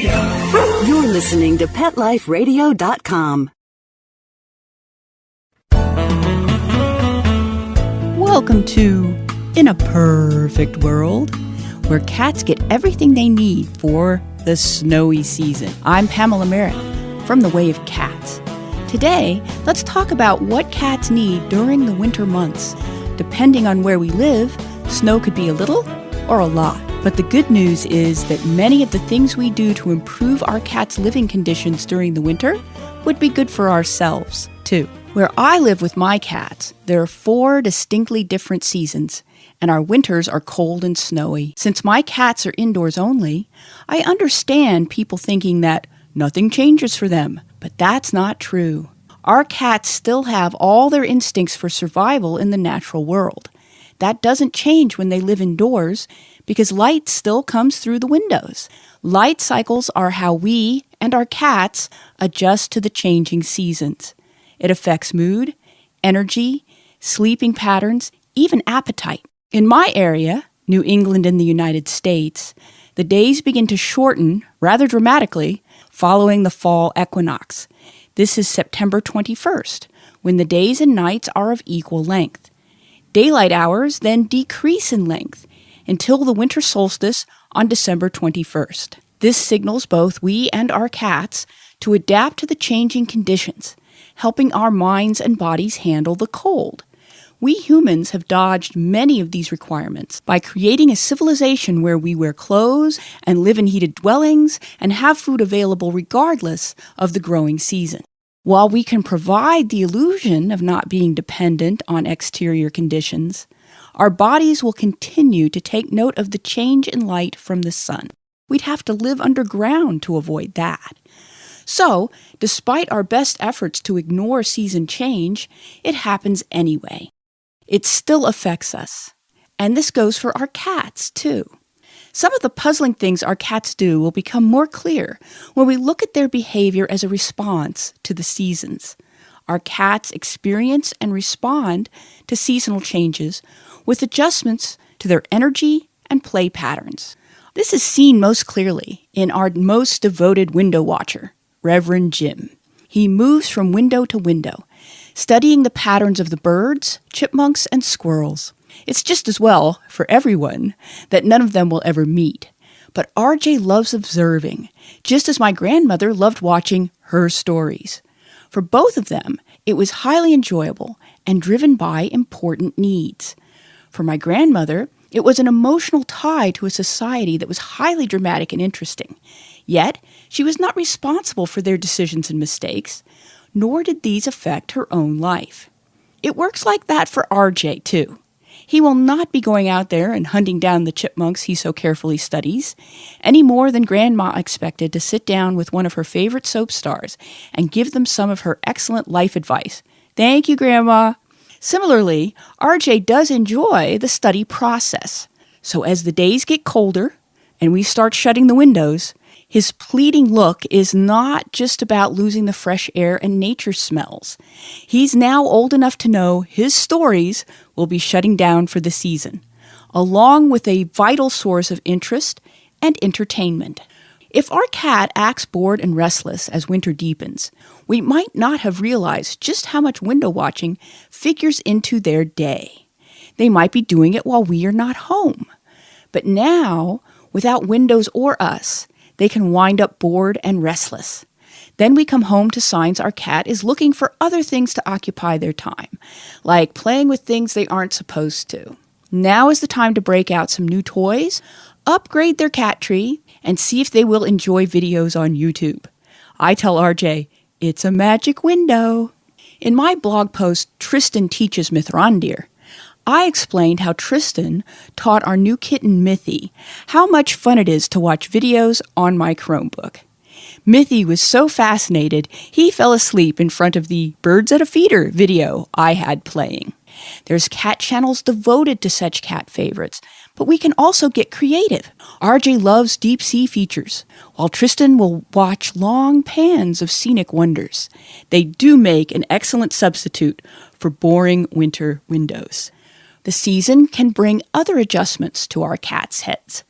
You're listening to PetLifeRadio.com. Welcome to In a Perfect World, where cats get everything they need for the snowy season. I'm Pamela Merritt from The Way of Cats. Today, let's talk about what cats need during the winter months. Depending on where we live, snow could be a little or a lot. But the good news is that many of the things we do to improve our cats' living conditions during the winter would be good for ourselves, too. Where I live with my cats, there are 4 distinctly different seasons, and our winters are cold and snowy. Since my cats are indoors only, I understand people thinking that nothing changes for them, but that's not true. Our cats still have all their instincts for survival in the natural world. That doesn't change when they live indoors because light still comes through the windows. Light cycles are how we and our cats adjust to the changing seasons. It affects mood, energy, sleeping patterns, even appetite. In my area, New England in the United States, the days begin to shorten rather dramatically following the fall equinox. This is September 21st, when the days and nights are of equal length. Daylight hours then decrease in length until the winter solstice on December 21st. This signals both we and our cats to adapt to the changing conditions, helping our minds and bodies handle the cold. We humans have dodged many of these requirements by creating a civilization where we wear clothes and live in heated dwellings and have food available regardless of the growing season. While we can provide the illusion of not being dependent on exterior conditions, our bodies will continue to take note of the change in light from the sun. We'd have to live underground to avoid that. So, despite our best efforts to ignore season change, it happens anyway. It still affects us. And this goes for our cats, too. Some of the puzzling things our cats do will become more clear when we look at their behavior as a response to the seasons. Our cats experience and respond to seasonal changes with adjustments to their energy and play patterns. This is seen most clearly in our most devoted window watcher, Reverend Jim. He moves from window to window, studying the patterns of the birds, chipmunks, and squirrels. It's just as well for everyone that none of them will ever meet. But RJ loves observing, just as my grandmother loved watching her stories. For both of them, it was highly enjoyable and driven by important needs. For my grandmother, it was an emotional tie to a society that was highly dramatic and interesting. Yet, she was not responsible for their decisions and mistakes, nor did these affect her own life. It works like that for RJ, too. He will not be going out there and hunting down the chipmunks he so carefully studies, any more than Grandma expected to sit down with one of her favorite soap stars and give them some of her excellent life advice. Thank you, Grandma. Similarly, RJ does enjoy the study process. So as the days get colder and we start shutting the windows, his pleading look is not just about losing the fresh air and nature smells. He's now old enough to know his stories will be shutting down for the season, along with a vital source of interest and entertainment. If our cat acts bored and restless as winter deepens, we might not have realized just how much window watching figures into their day. They might be doing it while we are not home. But now, without windows or us, they can wind up bored and restless. Then we come home to signs our cat is looking for other things to occupy their time, like playing with things they aren't supposed to. Now is the time to break out some new toys, upgrade their cat tree, and see if they will enjoy videos on YouTube. I tell RJ, it's a magic window. In my blog post, Tristan Teaches Mithrandir, I explained how Tristan taught our new kitten, Mithy, how much fun it is to watch videos on my Chromebook. Mithy was so fascinated, he fell asleep in front of the Birds at a Feeder video I had playing. There's cat channels devoted to such cat favorites, but we can also get creative. RJ loves deep sea features, while Tristan will watch long pans of scenic wonders. They do make an excellent substitute for boring winter windows. The season can bring other adjustments to our cats' heads.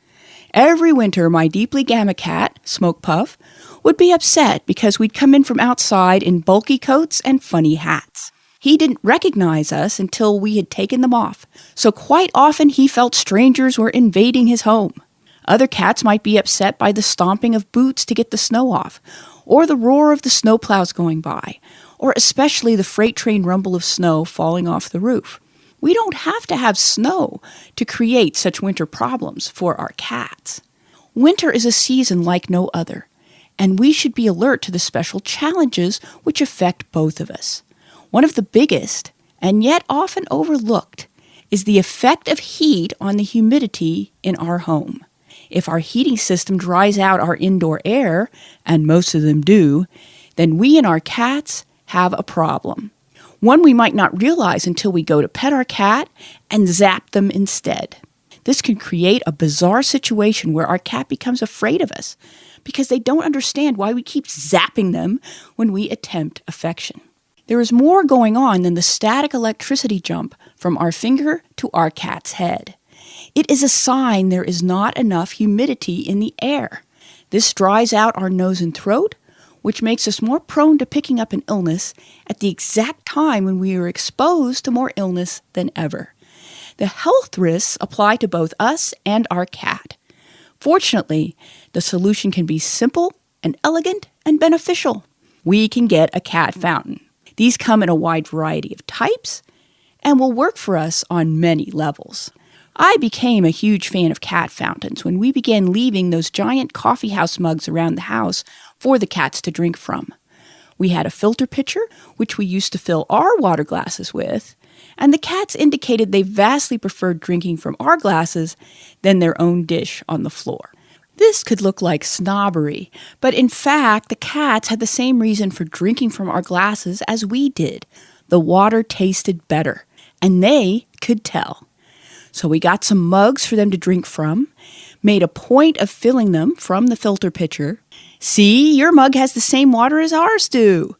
Every winter, my deeply gamma cat, Smoke Puff, would be upset because we'd come in from outside in bulky coats and funny hats. He didn't recognize us until we had taken them off, so quite often he felt strangers were invading his home. Other cats might be upset by the stomping of boots to get the snow off, or the roar of the snowplows going by, or especially the freight train rumble of snow falling off the roof. We don't have to have snow to create such winter problems for our cats. Winter is a season like no other, and we should be alert to the special challenges which affect both of us. One of the biggest, and yet often overlooked, is the effect of heat on the humidity in our home. If our heating system dries out our indoor air, and most of them do, then we and our cats have a problem. One we might not realize until we go to pet our cat and zap them instead. This can create a bizarre situation where our cat becomes afraid of us because they don't understand why we keep zapping them when we attempt affection. There is more going on than the static electricity jump from our finger to our cat's head. It is a sign there is not enough humidity in the air. This dries out our nose and throat, which makes us more prone to picking up an illness at the exact time when we are exposed to more illness than ever. The health risks apply to both us and our cat. Fortunately, the solution can be simple and elegant and beneficial. We can get a cat fountain. These come in a wide variety of types and will work for us on many levels. I became a huge fan of cat fountains when we began leaving those giant coffee house mugs around the house for the cats to drink from. We had a filter pitcher, which we used to fill our water glasses with, and the cats indicated they vastly preferred drinking from our glasses than their own dish on the floor. This could look like snobbery, but in fact, the cats had the same reason for drinking from our glasses as we did. The water tasted better, and they could tell. So we got some mugs for them to drink from, made a point of filling them from the filter pitcher. See, your mug has the same water as ours do.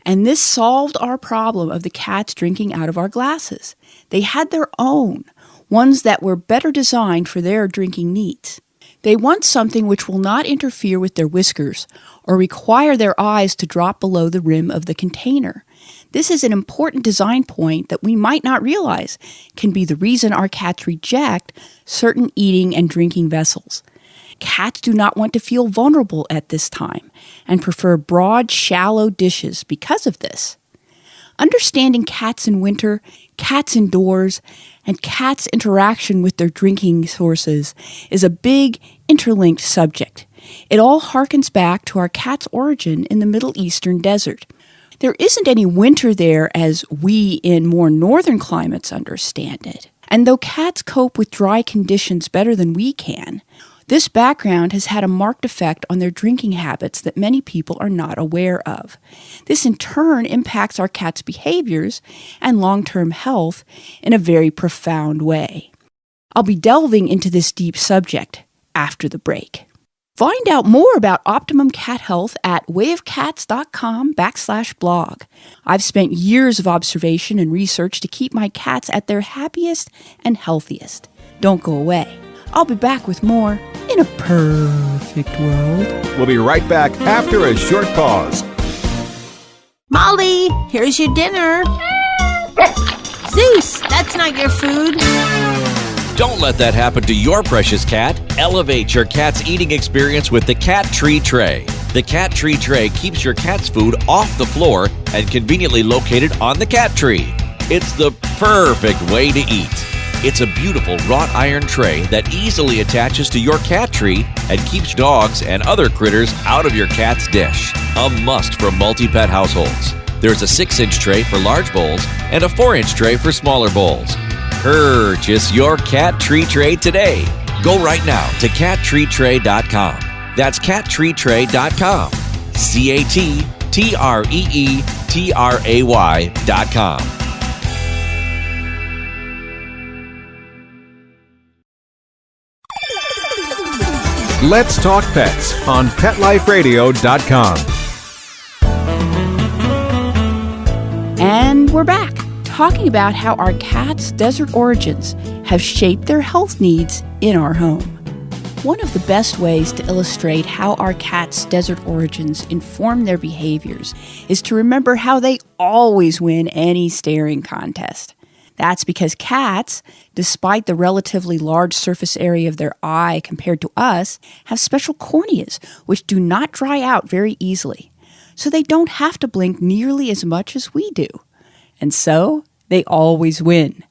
And this solved our problem of the cats drinking out of our glasses. They had their own, ones that were better designed for their drinking needs. They want something which will not interfere with their whiskers or require their eyes to drop below the rim of the container. This is an important design point that we might not realize can be the reason our cats reject certain eating and drinking vessels. Cats do not want to feel vulnerable at this time and prefer broad, shallow dishes because of this. Understanding cats in winter, cats indoors, and cats' interaction with their drinking sources is a big, interlinked subject. It all harkens back to our cat's origin in the Middle Eastern desert. There isn't any winter there as we in more northern climates understand it. And though cats cope with dry conditions better than we can, this background has had a marked effect on their drinking habits that many people are not aware of. This in turn impacts our cats' behaviors and long-term health in a very profound way. I'll be delving into this deep subject after the break. Find out more about optimum cat health at wayofcats.com/blog. I've spent years of observation and research to keep my cats at their happiest and healthiest. Don't go away. I'll be back with more in a perfect world. We'll be right back after a short pause. Molly, here's your dinner. Zeus, that's not your food. Don't let that happen to your precious cat. Elevate your cat's eating experience with the Cat Tree Tray. The Cat Tree Tray keeps your cat's food off the floor and conveniently located on the cat tree. It's the perfect way to eat. It's a beautiful wrought iron tray that easily attaches to your cat tree and keeps dogs and other critters out of your cat's dish. A must for multi-pet households. There's a 6-inch tray for large bowls and a 4-inch tray for smaller bowls. Purchase your Cat Tree Tray today. Go right now to cattreetray.com. That's cattreetray.com. cattreetray.com. Let's Talk Pets on PetLifeRadio.com. And we're back, talking about how our cats' desert origins have shaped their health needs in our home. One of the best ways to illustrate how our cats' desert origins inform their behaviors is to remember how they always win any staring contest. That's because cats, despite the relatively large surface area of their eye compared to us, have special corneas which do not dry out very easily. So they don't have to blink nearly as much as we do. And so they always win.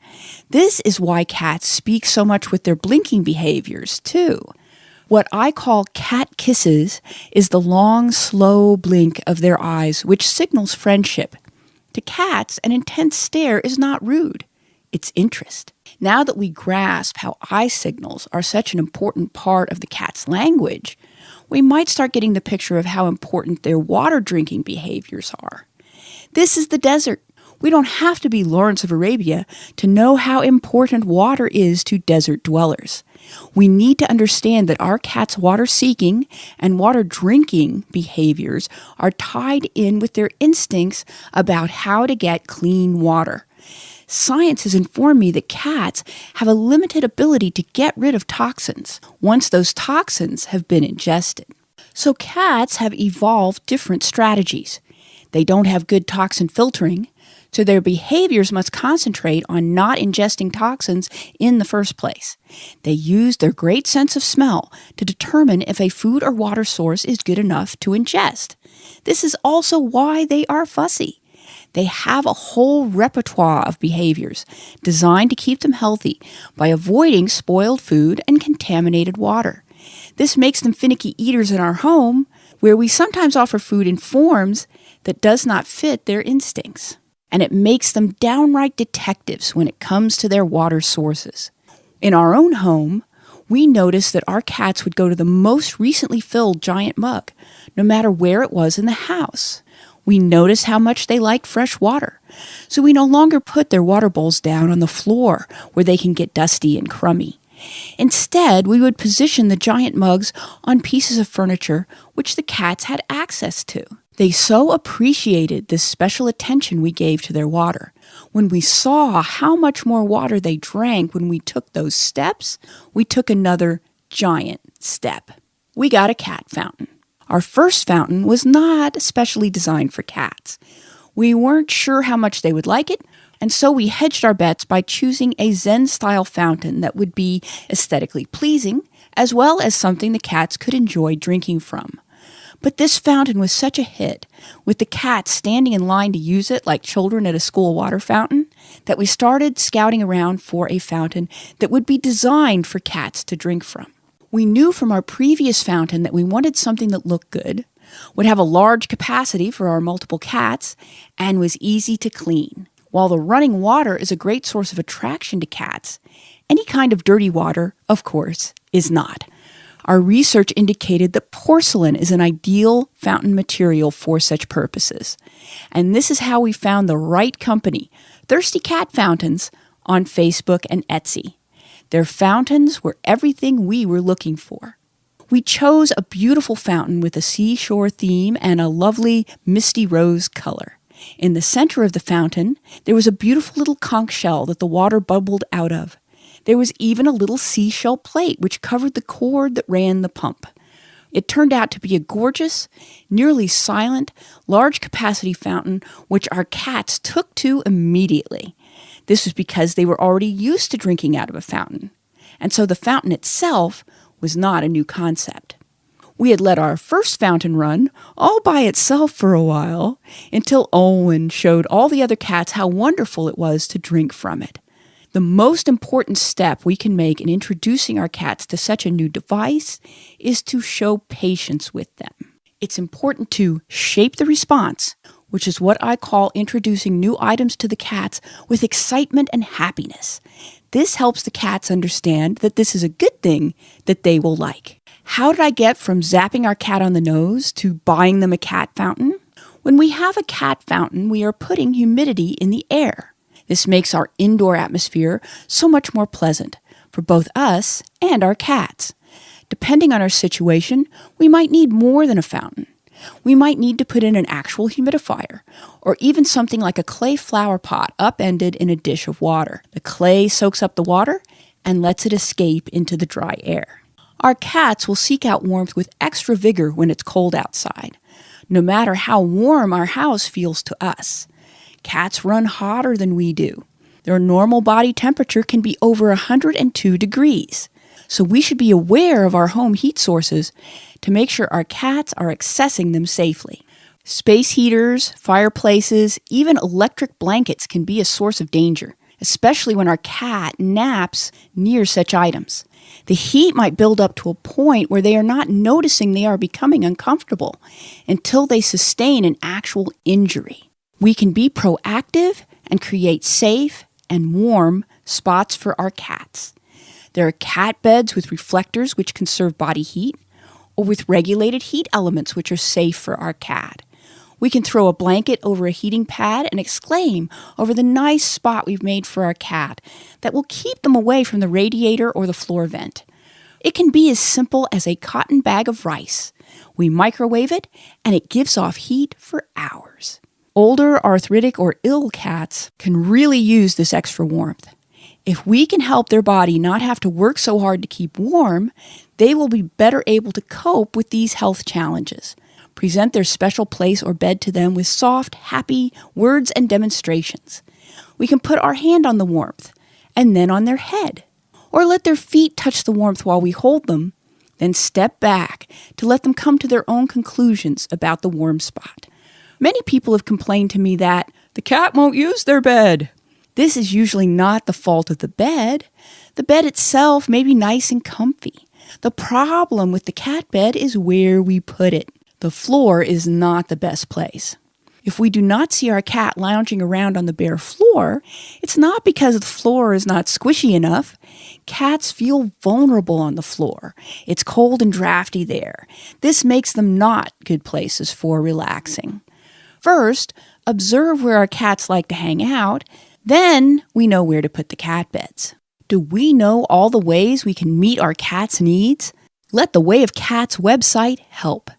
This is why cats speak so much with their blinking behaviors, too. What I call cat kisses is the long, slow blink of their eyes, which signals friendship. To cats, an intense stare is not rude. It's interest. Now that we grasp how eye signals are such an important part of the cat's language, we might start getting the picture of how important their water drinking behaviors are. This is the desert. We don't have to be Lawrence of Arabia to know how important water is to desert dwellers. We need to understand that our cat's water-seeking and water-drinking behaviors are tied in with their instincts about how to get clean water. Science has informed me that cats have a limited ability to get rid of toxins once those toxins have been ingested. So cats have evolved different strategies. They don't have good toxin filtering, so their behaviors must concentrate on not ingesting toxins in the first place. They use their great sense of smell to determine if a food or water source is good enough to ingest. This is also why they are fussy. They have a whole repertoire of behaviors designed to keep them healthy by avoiding spoiled food and contaminated water. This makes them finicky eaters in our home, where we sometimes offer food in forms that does not fit their instincts. And it makes them downright detectives when it comes to their water sources. In our own home, we noticed that our cats would go to the most recently filled giant mug, no matter where it was in the house. We noticed how much they liked fresh water, so we no longer put their water bowls down on the floor where they can get dusty and crummy. Instead, we would position the giant mugs on pieces of furniture which the cats had access to. They so appreciated this special attention we gave to their water. When we saw how much more water they drank when we took those steps, we took another giant step. We got a cat fountain. Our first fountain was not specially designed for cats. We weren't sure how much they would like it, and so we hedged our bets by choosing a Zen-style fountain that would be aesthetically pleasing, as well as something the cats could enjoy drinking from. But this fountain was such a hit, with the cats standing in line to use it like children at a school water fountain, that we started scouting around for a fountain that would be designed for cats to drink from. We knew from our previous fountain that we wanted something that looked good, would have a large capacity for our multiple cats, and was easy to clean. While the running water is a great source of attraction to cats, any kind of dirty water, of course, is not. Our research indicated that porcelain is an ideal fountain material for such purposes. And this is how we found the right company, Thirsty Cat Fountains, on Facebook and Etsy. Their fountains were everything we were looking for. We chose a beautiful fountain with a seashore theme and a lovely misty rose color. In the center of the fountain, there was a beautiful little conch shell that the water bubbled out of. There was even a little seashell plate which covered the cord that ran the pump. It turned out to be a gorgeous, nearly silent, large-capacity fountain which our cats took to immediately. This was because they were already used to drinking out of a fountain, and so the fountain itself was not a new concept. We had let our first fountain run all by itself for a while until Owen showed all the other cats how wonderful it was to drink from it. The most important step we can make in introducing our cats to such a new device is to show patience with them. It's important to shape the response, which is what I call introducing new items to the cats with excitement and happiness. This helps the cats understand that this is a good thing that they will like. How did I get from zapping our cat on the nose to buying them a cat fountain? When we have a cat fountain, we are putting humidity in the air. This makes our indoor atmosphere so much more pleasant for both us and our cats. Depending on our situation, we might need more than a fountain. We might need to put in an actual humidifier, or even something like a clay flower pot upended in a dish of water. The clay soaks up the water and lets it escape into the dry air. Our cats will seek out warmth with extra vigor when it's cold outside, no matter how warm our house feels to us. Cats run hotter than we do. Their normal body temperature can be over 102 degrees. So we should be aware of our home heat sources to make sure our cats are accessing them safely. Space heaters, fireplaces, even electric blankets can be a source of danger, especially when our cat naps near such items. The heat might build up to a point where they are not noticing they are becoming uncomfortable until they sustain an actual injury. We can be proactive and create safe and warm spots for our cats. There are cat beds with reflectors which conserve body heat, or with regulated heat elements which are safe for our cat. We can throw a blanket over a heating pad and exclaim over the nice spot we've made for our cat that will keep them away from the radiator or the floor vent. It can be as simple as a cotton bag of rice. We microwave it and it gives off heat for hours. Older, arthritic, or ill cats can really use this extra warmth. If we can help their body not have to work so hard to keep warm, they will be better able to cope with these health challenges. Present their special place or bed to them with soft, happy words and demonstrations. We can put our hand on the warmth and then on their head, or let their feet touch the warmth while we hold them, then step back to let them come to their own conclusions about the warm spot. Many people have complained to me that the cat won't use their bed. This is usually not the fault of the bed. The bed itself may be nice and comfy. The problem with the cat bed is where we put it. The floor is not the best place. If we do not see our cat lounging around on the bare floor, it's not because the floor is not squishy enough. Cats feel vulnerable on the floor. It's cold and drafty there. This makes them not good places for relaxing. First, observe where our cats like to hang out. Then we know where to put the cat beds. Do we know all the ways we can meet our cat's needs? Let the Way of Cats website help.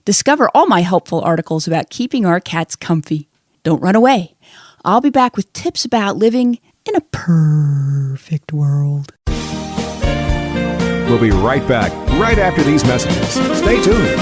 Discover all my helpful articles about keeping our cats comfy. Don't run away. I'll be back with tips about living in a perfect world. We'll be right back, right after these messages. Stay tuned.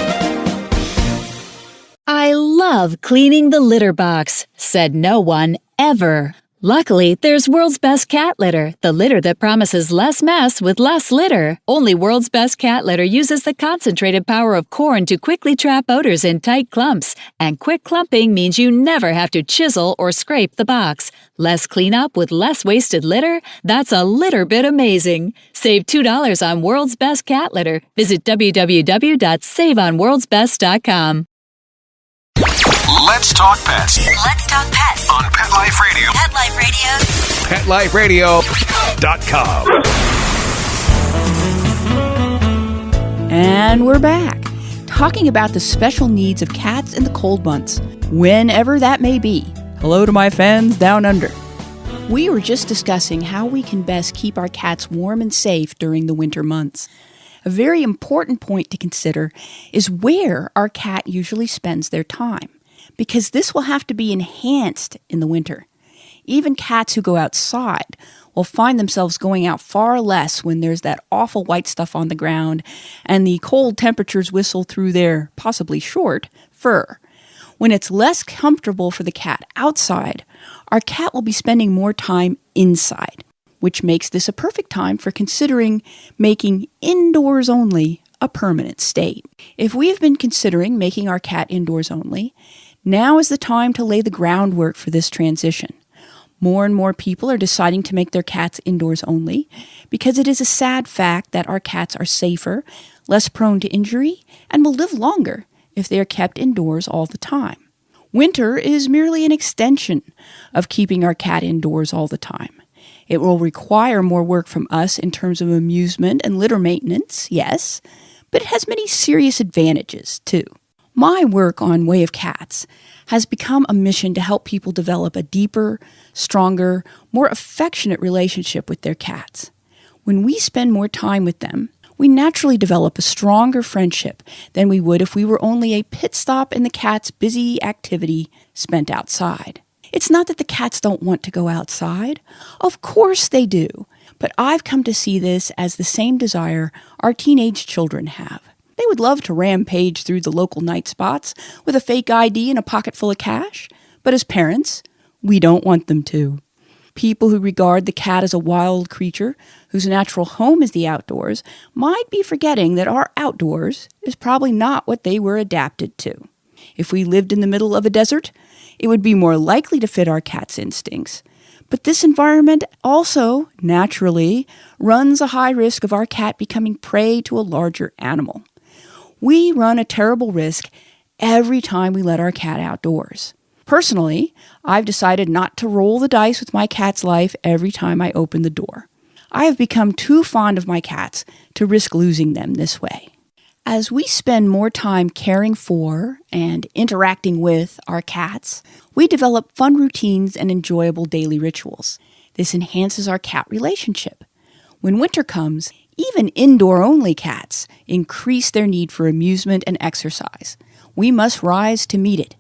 I love cleaning the litter box, said no one ever. Luckily, there's World's Best Cat Litter, the litter that promises less mess with less litter. Only World's Best Cat Litter uses the concentrated power of corn to quickly trap odors in tight clumps. And quick clumping means you never have to chisel or scrape the box. Less cleanup with less wasted litter? That's a litter bit amazing. Save $2 on World's Best Cat Litter. Visit www.saveonworldsbest.com. Let's talk pets Let's talk pets on Pet Life Radio. Pet Life Radio. PetLifeRadio.com. And we're back, talking about the special needs of cats in the cold months, whenever that may be. Hello to my fans down under. We were just discussing how we can best keep our cats warm and safe during the winter months. A very important point to consider is where our cat usually spends their time, because this will have to be enhanced in the winter. Even cats who go outside will find themselves going out far less when there's that awful white stuff on the ground and the cold temperatures whistle through their possibly short fur. When it's less comfortable for the cat outside, our cat will be spending more time inside, which makes this a perfect time for considering making indoors only a permanent state. If we have been considering making our cat indoors only, now is the time to lay the groundwork for this transition. More and more people are deciding to make their cats indoors only because it is a sad fact that our cats are safer, less prone to injury, and will live longer if they are kept indoors all the time. Winter is merely an extension of keeping our cat indoors all the time. It will require more work from us in terms of amusement and litter maintenance, yes, but it has many serious advantages, too. My work on Way of Cats has become a mission to help people develop a deeper, stronger, more affectionate relationship with their cats. When we spend more time with them, we naturally develop a stronger friendship than we would if we were only a pit stop in the cat's busy activity spent outside. It's not that the cats don't want to go outside. Of course they do. But I've come to see this as the same desire our teenage children have. They would love to rampage through the local night spots with a fake ID and a pocket full of cash, but as parents, we don't want them to. People who regard the cat as a wild creature whose natural home is the outdoors might be forgetting that our outdoors is probably not what they were adapted to. If we lived in the middle of a desert, it would be more likely to fit our cat's instincts. But this environment also, naturally, runs a high risk of our cat becoming prey to a larger animal. We run a terrible risk every time we let our cat outdoors. Personally, I've decided not to roll the dice with my cat's life every time I open the door. I have become too fond of my cats to risk losing them this way. As we spend more time caring for and interacting with our cats, we develop fun routines and enjoyable daily rituals. This enhances our cat relationship. When winter comes, even indoor-only cats increase their need for amusement and exercise. We must rise to meet it.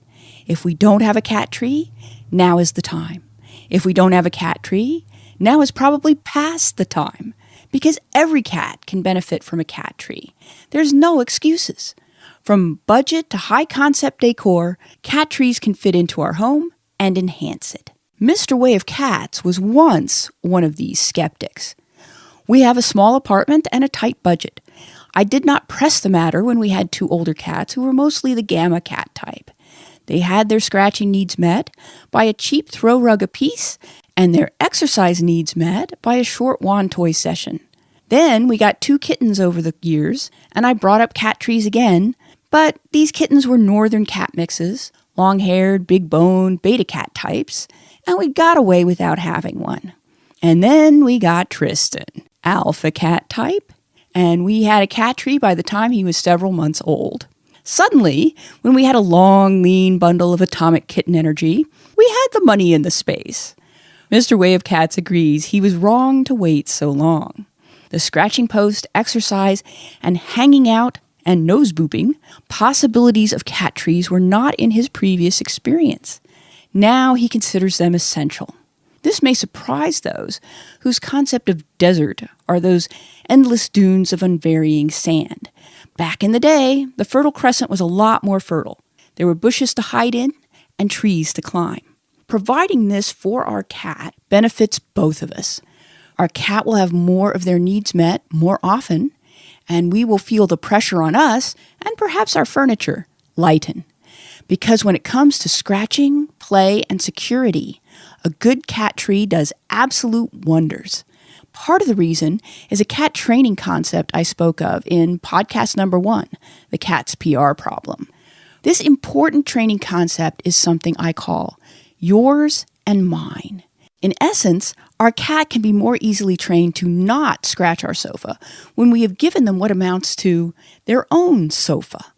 If we don't have a cat tree, now is the time. If we don't have a cat tree, now is probably past the time. Because every cat can benefit from a cat tree. There's no excuses. From budget to high-concept decor, cat trees can fit into our home and enhance it. Mr. Way of Cats was once one of these skeptics. We have a small apartment and a tight budget. I did not press the matter when we had two older cats who were mostly the gamma cat type. They had their scratching needs met by a cheap throw rug apiece and their exercise needs met by a short wand toy session. Then we got two kittens over the years, and I brought up cat trees again, but these kittens were northern cat mixes, long-haired, big-boned, beta cat types, and we got away without having one. And then we got Tristan, alpha cat type, and we had a cat tree by the time he was several months old. Suddenly, when we had a long, lean bundle of atomic kitten energy, we had the money and the space. Mr. Way of Cats agrees he was wrong to wait so long. The scratching post, exercise, and hanging out and nose booping possibilities of cat trees were not in his previous experience. Now he considers them essential. This may surprise those whose concept of desert are those endless dunes of unvarying sand. Back in the day, the Fertile Crescent was a lot more fertile. There were bushes to hide in and trees to climb. Providing this for our cat benefits both of us. Our cat will have more of their needs met more often, and we will feel the pressure on us and perhaps our furniture lighten. Because when it comes to scratching, play, and security, a good cat tree does absolute wonders. Part of the reason is a cat training concept I spoke of in podcast number 1, The Cat's PR Problem. This important training concept is something I call yours and mine. In essence, our cat can be more easily trained to not scratch our sofa when we have given them what amounts to their own sofa.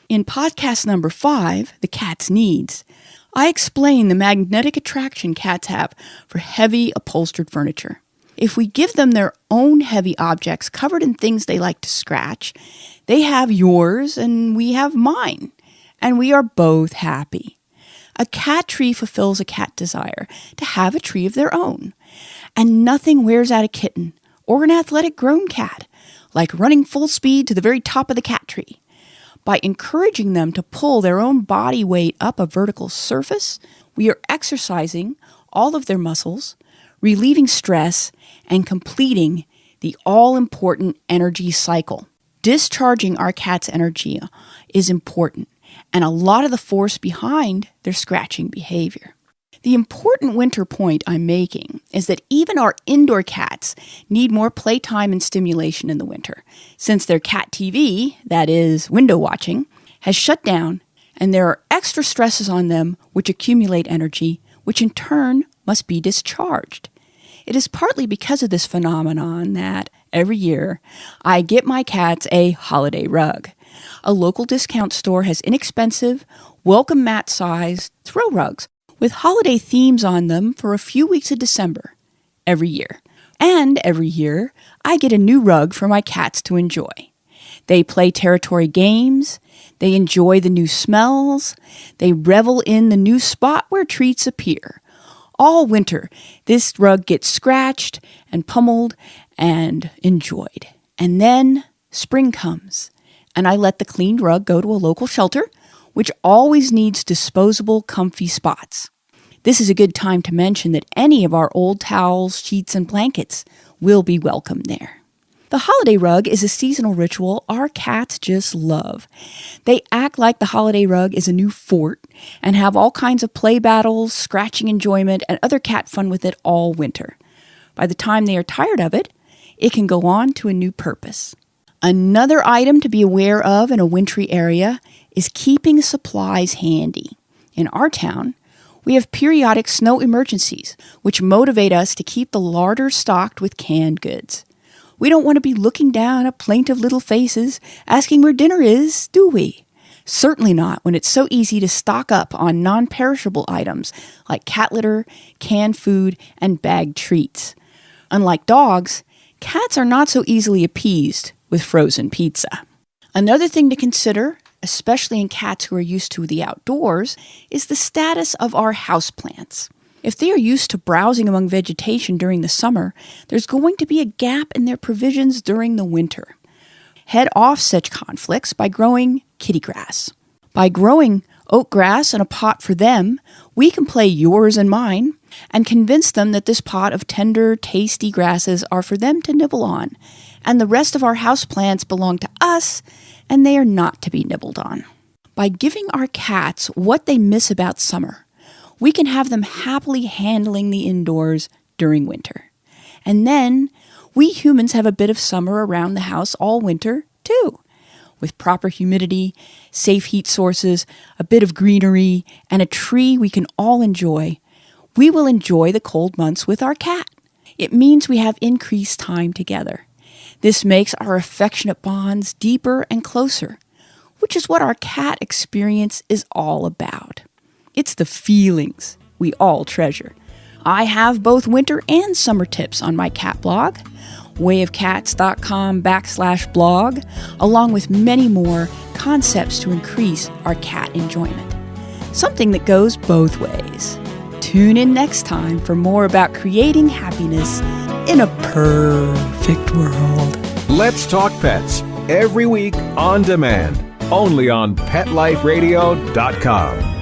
In podcast number 5, The Cat's Needs, I explain the magnetic attraction cats have for heavy upholstered furniture. If we give them their own heavy objects covered in things they like to scratch, they have yours and we have mine, and we are both happy. A cat tree fulfills a cat desire to have a tree of their own, and nothing wears out a kitten or an athletic grown cat like running full speed to the very top of the cat tree. By encouraging them to pull their own body weight up a vertical surface, we are exercising all of their muscles, relieving stress, and completing the all-important energy cycle. Discharging our cat's energy is important, and a lot of the force behind their scratching behavior. The important winter point I'm making is that even our indoor cats need more playtime and stimulation in the winter, since their cat TV, that is, window watching, has shut down, and there are extra stresses on them which accumulate energy, which in turn must be discharged. It is partly because of this phenomenon that, every year, I get my cats a holiday rug. A local discount store has inexpensive, welcome mat-sized throw rugs with holiday themes on them for a few weeks of December, every year. And every year, I get a new rug for my cats to enjoy. They play territory games, they enjoy the new smells, they revel in the new spot where treats appear, All winter, this rug gets scratched and pummeled and enjoyed. And then spring comes, and I let the cleaned rug go to a local shelter, which always needs disposable, comfy spots. This is a good time to mention that any of our old towels, sheets, and blankets will be welcome there. The holiday rug is a seasonal ritual our cats just love. They act like the holiday rug is a new fort and have all kinds of play battles, scratching enjoyment, and other cat fun with it all winter. By the time they are tired of it, it can go on to a new purpose. Another item to be aware of in a wintry area is keeping supplies handy. In our town, we have periodic snow emergencies, which motivate us to keep the larder stocked with canned goods. We don't want to be looking down at plaintive little faces asking where dinner is, do we? Certainly not when it's so easy to stock up on non-perishable items like cat litter, canned food, and bagged treats. Unlike dogs, cats are not so easily appeased with frozen pizza. Another thing to consider, especially in cats who are used to the outdoors, is the status of our houseplants. If they are used to browsing among vegetation during the summer, there's going to be a gap in their provisions during the winter. Head off such conflicts by growing kitty grass. By growing oat grass in a pot for them, we can play yours and mine and convince them that this pot of tender, tasty grasses are for them to nibble on, and the rest of our houseplants belong to us and they are not to be nibbled on. By giving our cats what they miss about summer, we can have them happily handling the indoors during winter. And then we humans have a bit of summer around the house all winter, too. With proper humidity, safe heat sources, a bit of greenery, and a tree we can all enjoy, we will enjoy the cold months with our cat. It means we have increased time together. This makes our affectionate bonds deeper and closer, which is what our cat experience is all about. It's the feelings we all treasure. I have both winter and summer tips on my cat blog, wayofcats.com/blog, along with many more concepts to increase our cat enjoyment. Something that goes both ways. Tune in next time for more about creating happiness in a perfect world. Let's Talk Pets, every week on demand, only on PetLifeRadio.com.